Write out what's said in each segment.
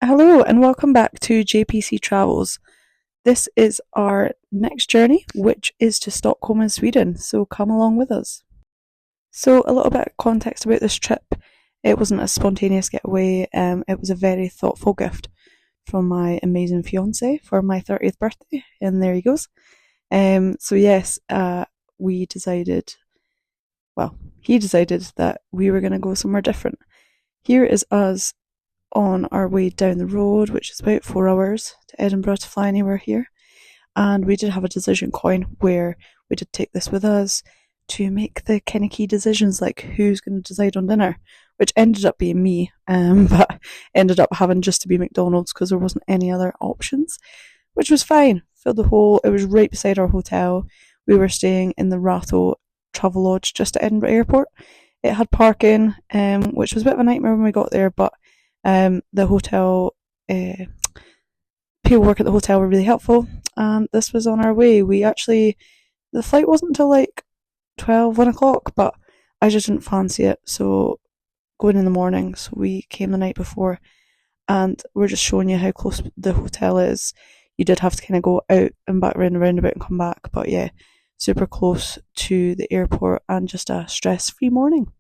Hello and welcome back to JPC Travels. This is our next journey, which is to Stockholm in Sweden, so come along with us. So, a little bit of context about this trip. It wasn't a spontaneous getaway, it was a very thoughtful gift from my amazing fiance for my 30th birthday, and there he goes. We decided, well, he decided that we were going to go somewhere different. Here is us on our way down the road, which is about 4 hours to Edinburgh to fly anywhere here. And we did have a decision coin where we did take this with us to make the kind of key decisions like who's going to decide on dinner, which ended up being me, but ended up having just to be McDonald's because there wasn't any other options, which was fine. Filled the hole. It was right beside our hotel. We were staying in the Ratho Travel Lodge just at Edinburgh Airport. It had parking, which was a bit of a nightmare when we got there, but the hotel, people work at the hotel were really helpful, and this was on our way. The flight wasn't until like 1 o'clock, but I just didn't fancy it, so going in the morning, so we came the night before, and we're just showing you how close the hotel is. You did have to kind of go out and back round the roundabout and come back, but yeah, super close to the airport and just a stress-free morning.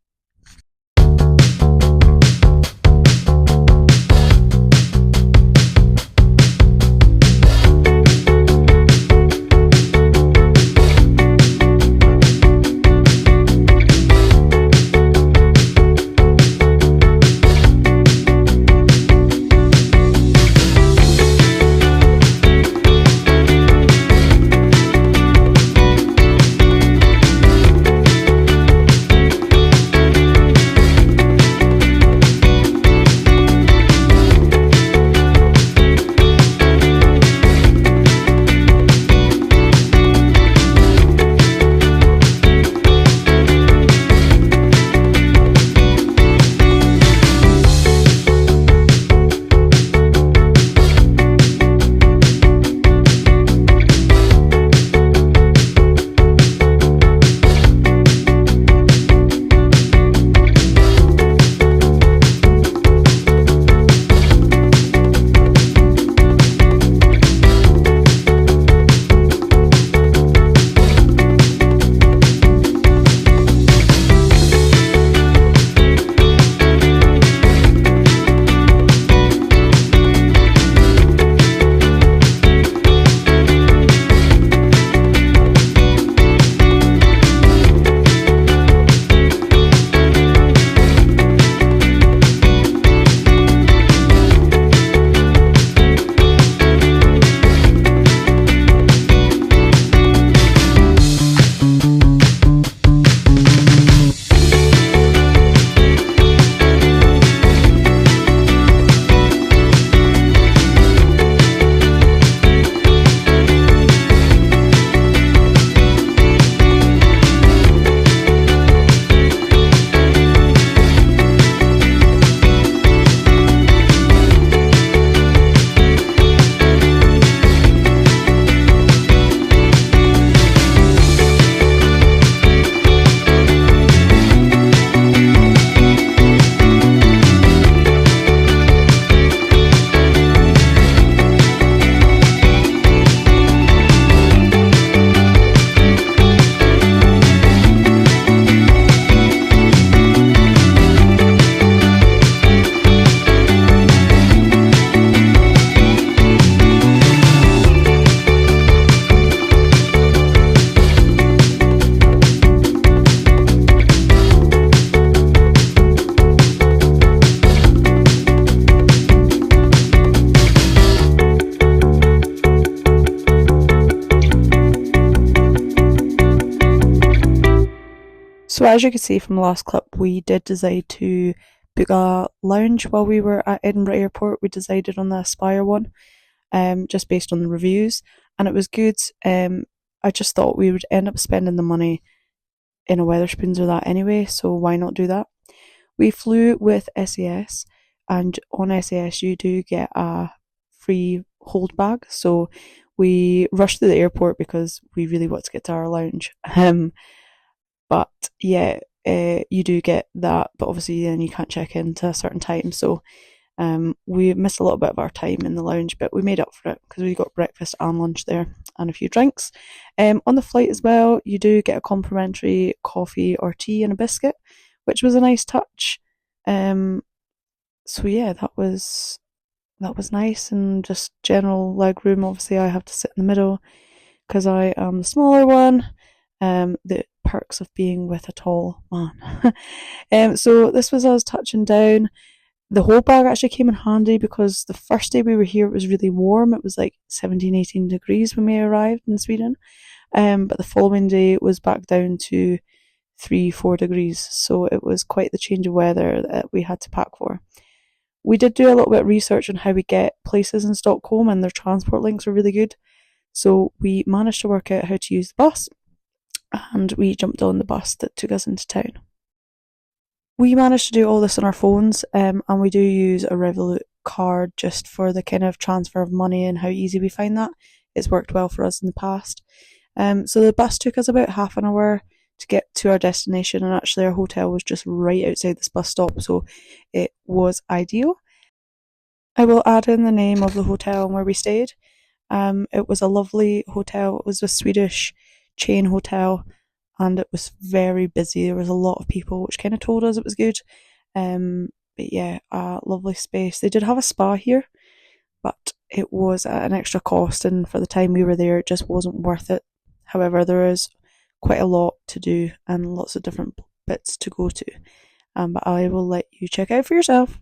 So as you can see from the last clip, we did decide to book a lounge while we were at Edinburgh Airport. We decided on the Aspire one, just based on the reviews, and it was good. I just thought we would end up spending the money in a Wetherspoons or that anyway, so why not do that? We flew with SAS, and on SAS you do get a free hold bag, so we rushed to the airport because we really want to get to our lounge. But yeah, you do get that, but obviously then you can't check in to a certain time. So We missed a little bit of our time in the lounge, but we made up for it because we got breakfast and lunch there and a few drinks. On the flight as well, you do get a complimentary coffee or tea and a biscuit, which was a nice touch. So yeah, that was nice, and just general leg room. Obviously, I have to sit in the middle because I am the smaller one. The perks of being with a tall man. So this was us touching down. The whole bag actually came in handy because the first day we were here it was really warm. It was like 17, 18 degrees when we arrived in Sweden. But the following day it was back down to 3, 4 degrees. So it was quite the change of weather that we had to pack for. We did do a little bit of research on how we get places in Stockholm, and their transport links are really good. So we managed to work out how to use the bus, and we jumped on the bus that took us into town. We managed to do all this on our phones, and we do use a Revolut card just for the kind of transfer of money and how easy we find that. It's worked well for us in the past. So the bus took us about half an hour to get to our destination, and actually our hotel was just right outside this bus stop, so it was ideal. I will add in the name of the hotel and where we stayed. It was a lovely hotel. It was a Swedish chain hotel, and it was very busy. There was a lot of people, which kind of told us it was good. But yeah, a lovely space. They did have a spa here, but it was at an extra cost, and for the time we were there, it just wasn't worth it. However, there is quite a lot to do and lots of different bits to go to. But I will let you check out for yourself.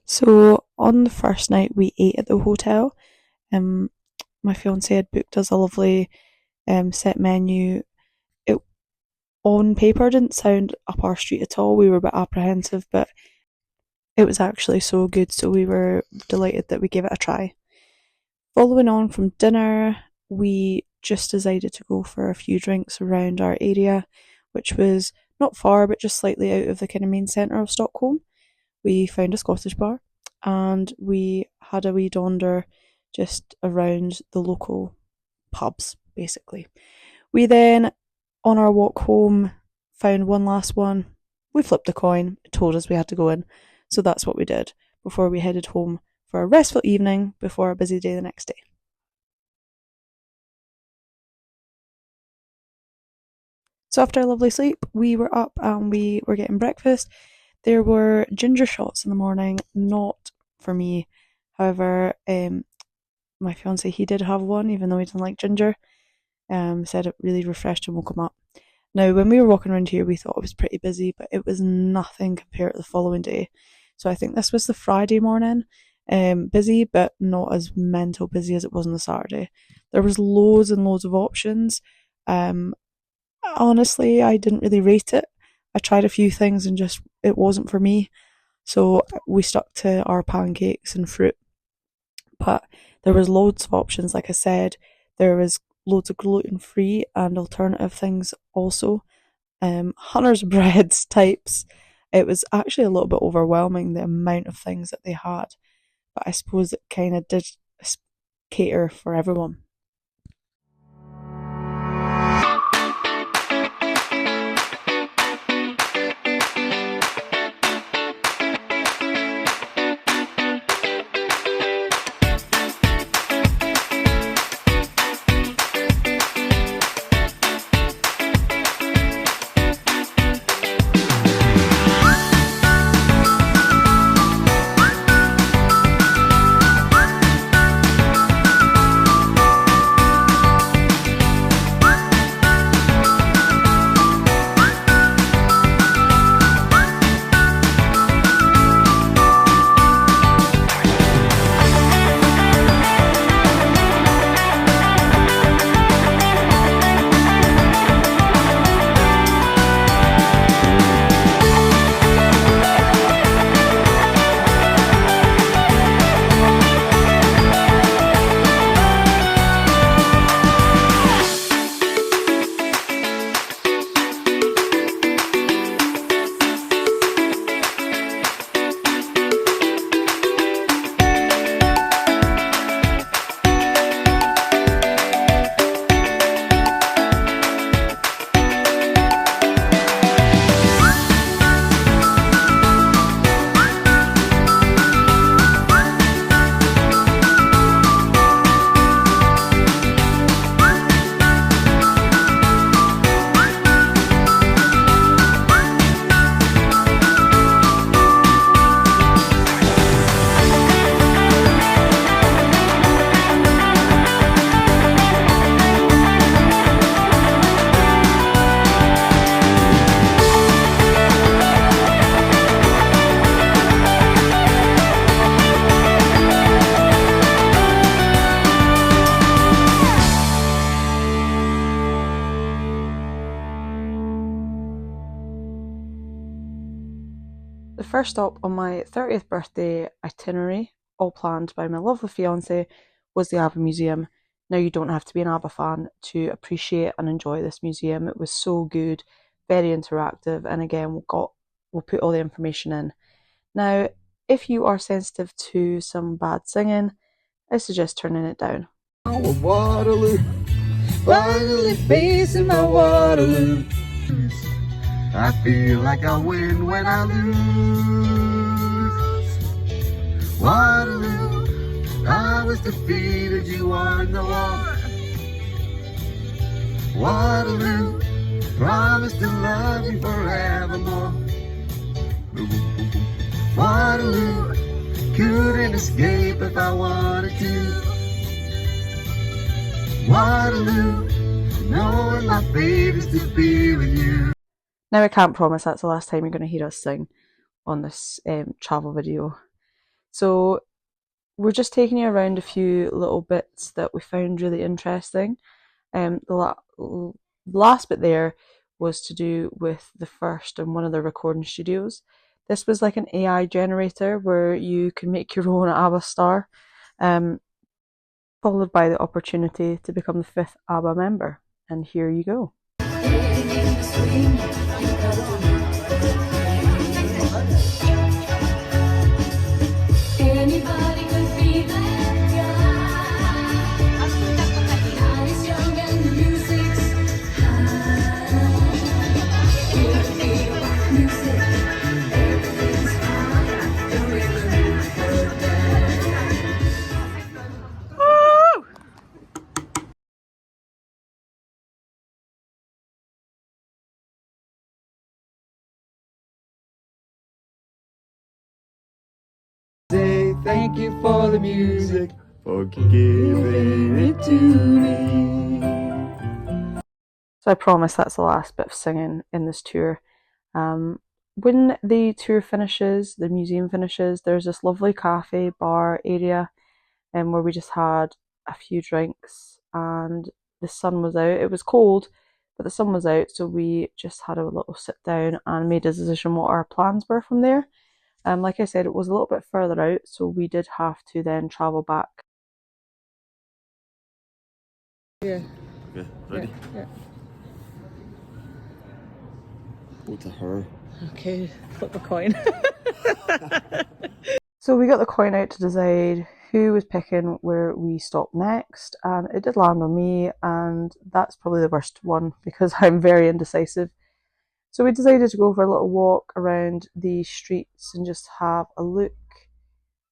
So on the first night we ate at the hotel. Um, my fiance had booked us a lovely set menu. It on paper didn't sound up our street at all. We were a bit apprehensive, but it was actually so good, so we were delighted that we gave it a try. Following on from dinner, we just decided to go for a few drinks around our area, which was not far but just slightly out of the kind of main centre of Stockholm. We found a Scottish bar and we had a wee donder just around the local pubs, basically. We then, on our walk home, found one last one. We flipped a coin, it told us we had to go in, so that's what we did before we headed home for a restful evening before a busy day the next day. So after a lovely sleep, we were up and we were getting breakfast. There were ginger shots in the morning, not for me. However, my fiance, he did have one, even though he didn't like ginger. Said it really refreshed and woke him up. Now, when we were walking around here, we thought it was pretty busy, but it was nothing compared to the following day. So I think this was the Friday morning. Busy, but not as mental busy as it was on the Saturday. There was loads and loads of options. Honestly, I didn't really rate it. I tried a few things and just it wasn't for me. So we stuck to our pancakes and fruit. But there was loads of options, like I said. There was loads of gluten-free and alternative things also. Hunter's breads types. It was actually a little bit overwhelming, the amount of things that they had. But I suppose it kind of did cater for everyone. The first stop on my 30th birthday itinerary, all planned by my lovely fiance, was the ABBA Museum. Now, you don't have to be an ABBA fan to appreciate and enjoy this museum. It was so good, very interactive, and again, we'll put all the information in. Now, if you are sensitive to some bad singing, I suggest turning it down. Oh, Waterloo, finally facing my Waterloo. I feel like I win when I lose. Waterloo, I was defeated, you won the war. Waterloo, promise to love you forevermore. Waterloo, couldn't escape if I wanted to. Waterloo, knowing my fate is to be with you. Now, I can't promise that's the last time you're going to hear us sing on this travel video. So we're just taking you around a few little bits that we found really interesting. The last bit there was to do with the first and one of the recording studios. This was like an AI generator where you can make your own ABBA star, followed by the opportunity to become the 5th ABBA member. And here you go. Thank you for the music, for giving it to me. So I promise that's the last bit of singing in this tour. When the tour finishes, the museum finishes, there's this lovely cafe bar area where we just had a few drinks and the sun was out. It was cold, but the sun was out, so we just had a little sit down and made a decision what our plans were from there. Like I said, it was a little bit further out, so we did have to then travel back. Yeah. Okay, ready? Yeah. Go to her. Okay, flip a coin. So we got the coin out to decide who was picking where we stopped next, and it did land on me, and that's probably the worst one because I'm very indecisive. So we decided to go for a little walk around the streets and just have a look,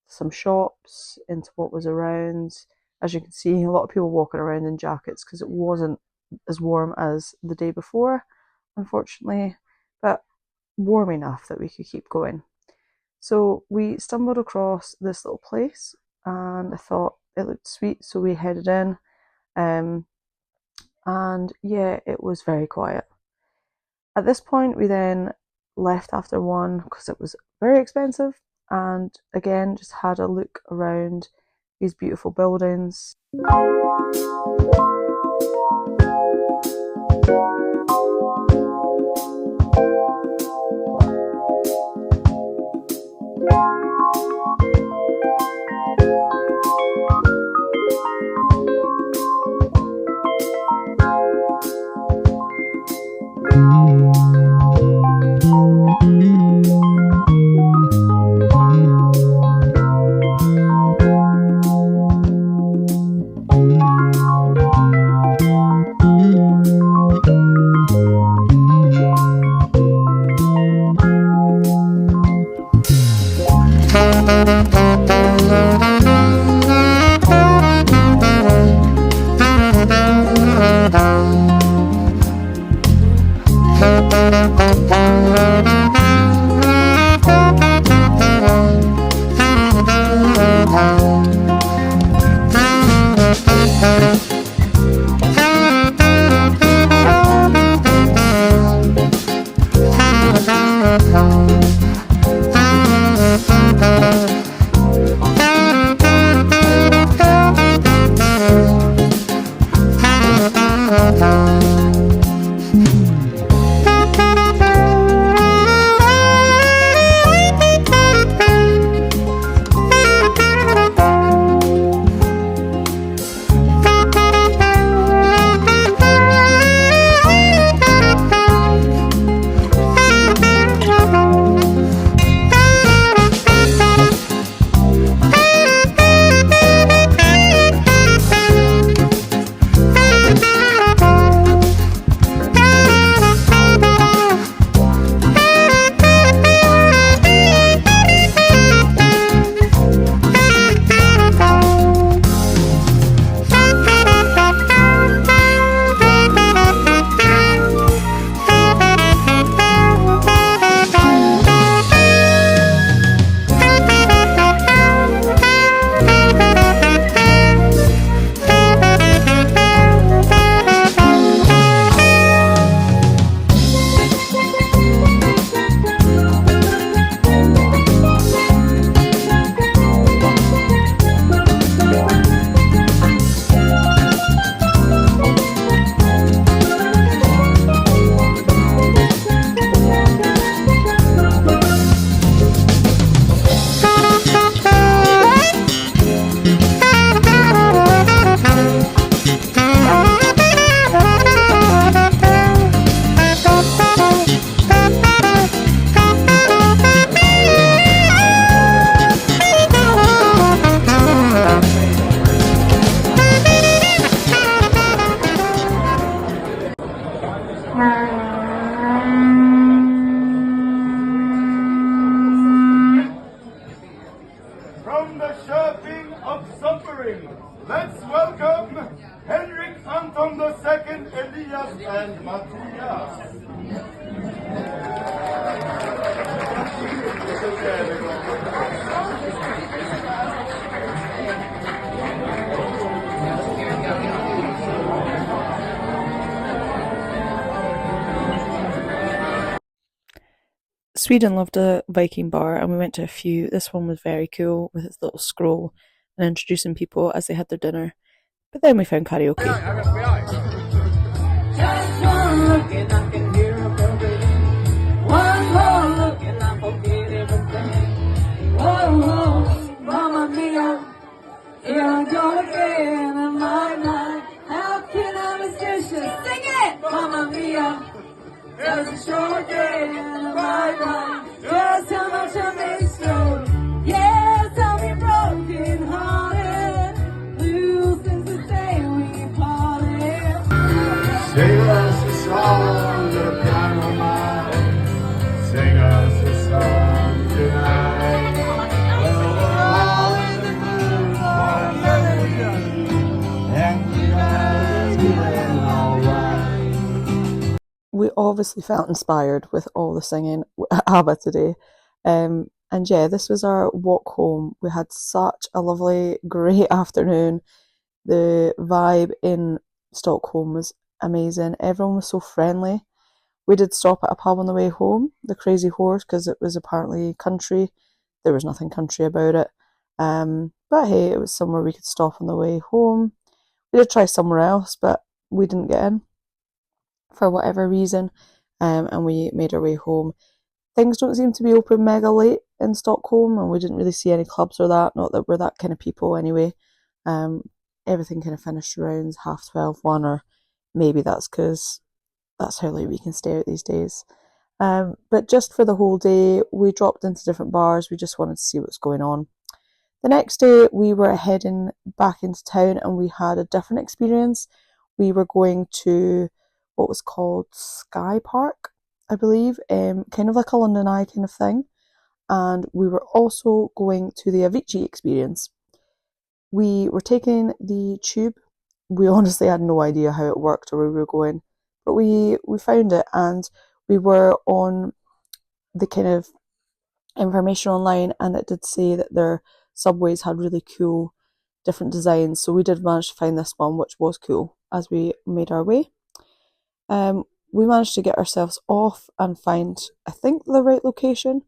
some shops, into what was around. As you can see, a lot of people walking around in jackets because it wasn't as warm as the day before, unfortunately, but warm enough that we could keep going. So we stumbled across this little place and I thought it looked sweet, so we headed in. And yeah, it was very quiet. At this point, we then left after one because it was very expensive, and again, just had a look around these beautiful buildings. From the shopping of suffering, let's welcome Henrik Anton II, Elias and Matthias. Sweden loved a Viking bar, and we went to a few. This one was very cool with its little scroll and introducing people as they had their dinner. But then we found karaoke. Just one look and I can hear a bell ring. One more look and I forget everything. Whoa, whoa, Mamma Mia, here I go again in my mind. How can I resist you? Sing it! Mamma Mia, there's a show again in my mind. Just how much I miss you. Yes, I'll be broken hearted. Lose things the day we parted. Sing us a song, the piano man. Sing us a song tonight. Well, we're all in the mood for a melody, and we know it's feeling alright. We obviously felt inspired with all the singing at ABBA today. And yeah, this was our walk home. We had such a lovely, great afternoon. The vibe in Stockholm was amazing. Everyone was so friendly. We did stop at a pub on the way home, the Crazy Horse, because it was apparently country. There was nothing country about it. But hey, it was somewhere we could stop on the way home. We did try somewhere else, but we didn't get in for whatever reason, and we made our way home. Things don't seem to be open mega late in Stockholm, and we didn't really see any clubs or that, not that we're that kind of people anyway. Everything kind of finished around 12:30, 1, or maybe that's because that's how late we can stay out these days. But just for the whole day, we dropped into different bars. We just wanted to see what's going on. The next day, we were heading back into town, and we had a different experience. We were going to what was called Sky Park, I believe, kind of like a London Eye kind of thing. And we were also going to the Avicii experience. We were taking the tube. We honestly had no idea how it worked or where we were going, but we found it, and we were on the kind of information online, and it did say that their subways had really cool different designs. So we did manage to find this one, which was cool as we made our way. We managed to get ourselves off and find, I think, the right location.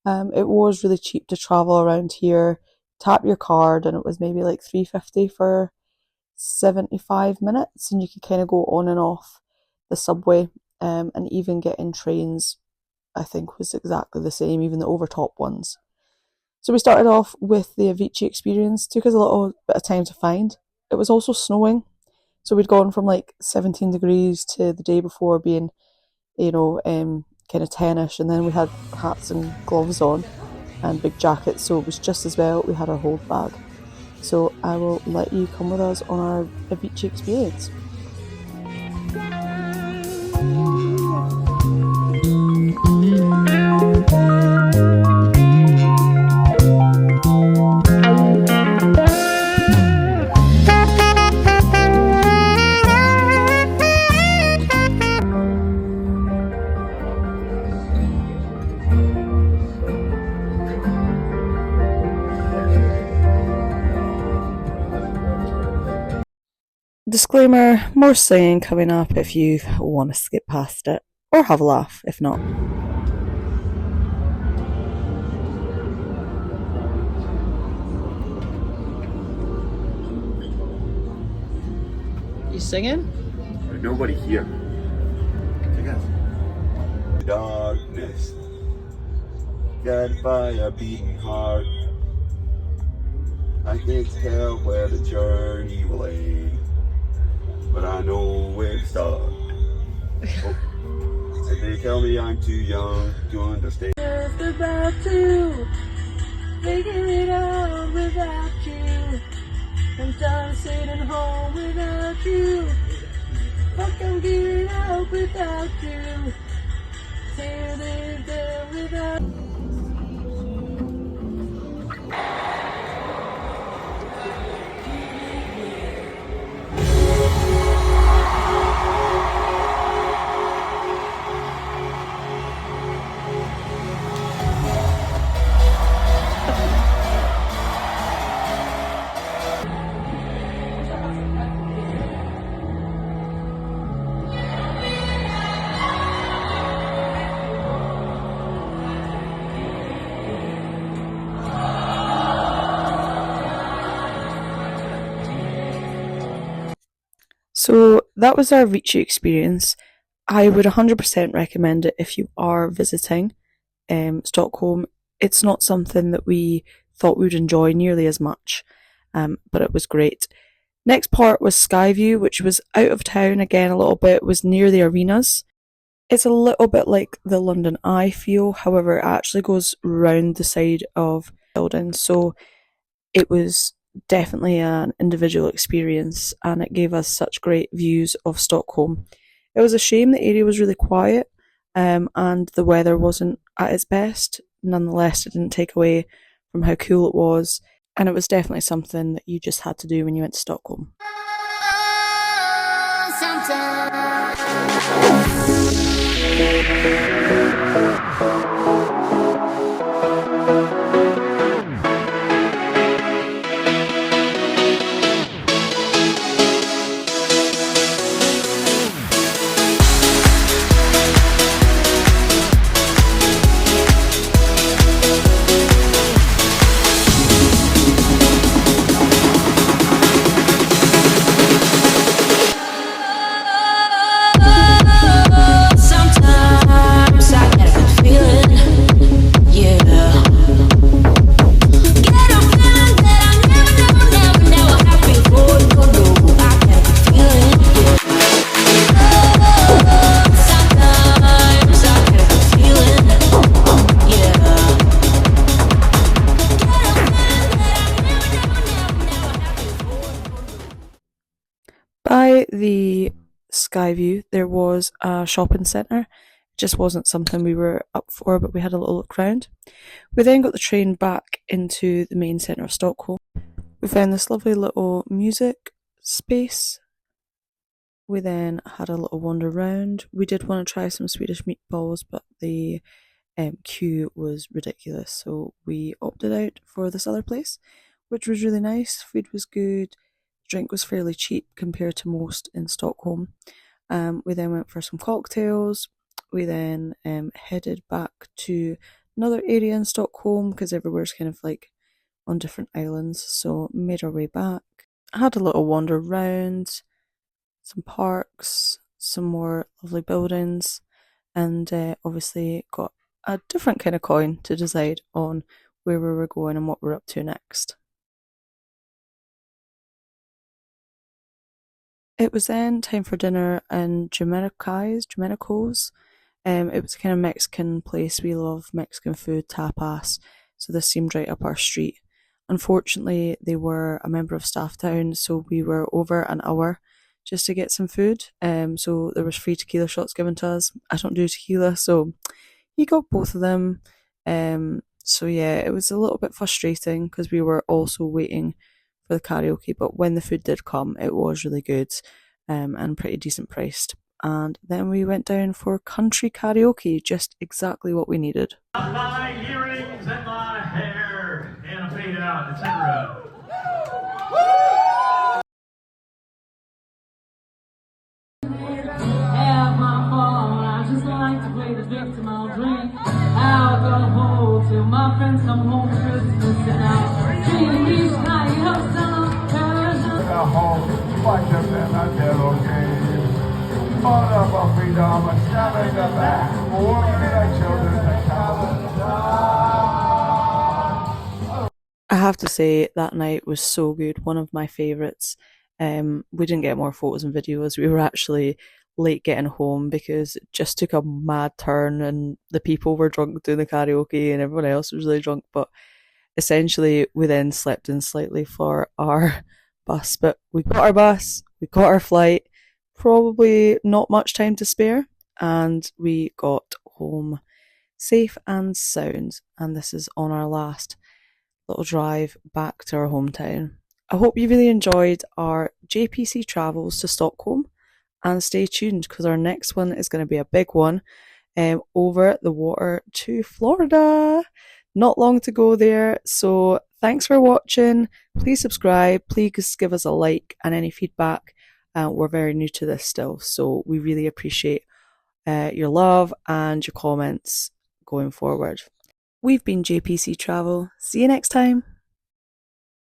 It was really cheap to travel around here. Tap your card, and it was maybe like $3.50 for 75 minutes, and you could kind of go on and off the subway, and even getting trains, I think, was exactly the same, even the overtop ones. So we started off with the Avicii experience. Took us a little bit of time to find. It was also snowing. So we'd gone from like 17 degrees to the day before being, kind of 10ish, and then we had hats and gloves on and big jackets, so it was just as well we had our hold bag. So I will let you come with us on our Avicii experience. Disclaimer, more singing coming up if you want to skip past it, or have a laugh if not. You singing? There's nobody here. I guess. Darkness, guided by a beating heart. I can't tell where the journey will end, but I know where to start. And they tell me I'm too young to understand. Just about to figure it out without you. I'm done sitting home without you. Fuck, I'm giving up without you. Tear this down without you. So that was our Vichy experience. I would 100% recommend it if you are visiting Stockholm. It's not something that we thought we would enjoy nearly as much, but it was great. Next part was Skyview, which was out of town again a little bit, was near the arenas. It's a little bit like the London Eye feel, however, it actually goes round the side of the building, so it was definitely an individual experience and it gave us such great views of Stockholm. It was a shame the area was really quiet and the weather wasn't at its best. Nonetheless, it didn't take away from how cool it was, and it was definitely something that you just had to do when you went to Stockholm. By the Skyview, there was a shopping centre. It just wasn't something we were up for, but we had a little look round. We then got the train back into the main centre of Stockholm. We found this lovely little music space. We then had a little wander round. We did want to try some Swedish meatballs, but the queue was ridiculous, so we opted out for this other place, which was really nice. Food was good. Drink was fairly cheap compared to most in Stockholm. We then went for some cocktails. We then headed back to another area in Stockholm because everywhere's kind of like on different islands. So made our way back. I had a little wander round, some parks, some more lovely buildings, and obviously got a different kind of coin to decide on where we were going and what we're up to next. It was then time for dinner in Jamaicos. It was a kind of Mexican place. We love Mexican food, tapas, so this seemed right up our street. Unfortunately, they were a member of staff down, so we were over an hour just to get some food. So there was free tequila shots given to us. I don't do tequila, so he got both of them. So yeah, it was a little bit frustrating because we were also waiting for the karaoke, but when the food did come, it was really good and pretty decent priced. And then we went down for country karaoke, just exactly what we needed. My earrings and my hair and a fade out, etc. Have my phone, I just like to play the victim. I'll drink alcohol till my friends come home for Christmas and I'll drink each night of some version. Watch them and I tell okay. All of our freedom, a stab in the back. More than children that I have to say, that night was so good, one of my favourites. We didn't get more photos and videos. We were actually late getting home because it just took a mad turn and the people were drunk doing the karaoke and everyone else was really drunk. But essentially, we then slept in slightly for our bus. But we got our bus, we got our flight, probably not much time to spare, and we got home safe and sound. And this is on our last little drive back to our hometown. I hope you really enjoyed our JPC travels to Stockholm, and stay tuned because our next one is going to be a big one over the water to Florida. Not long to go there, so thanks for watching. Please subscribe, please give us a like and any feedback. We're very new to this still, so we really appreciate your love and your comments going forward. We've been JPC Travel. See you next time.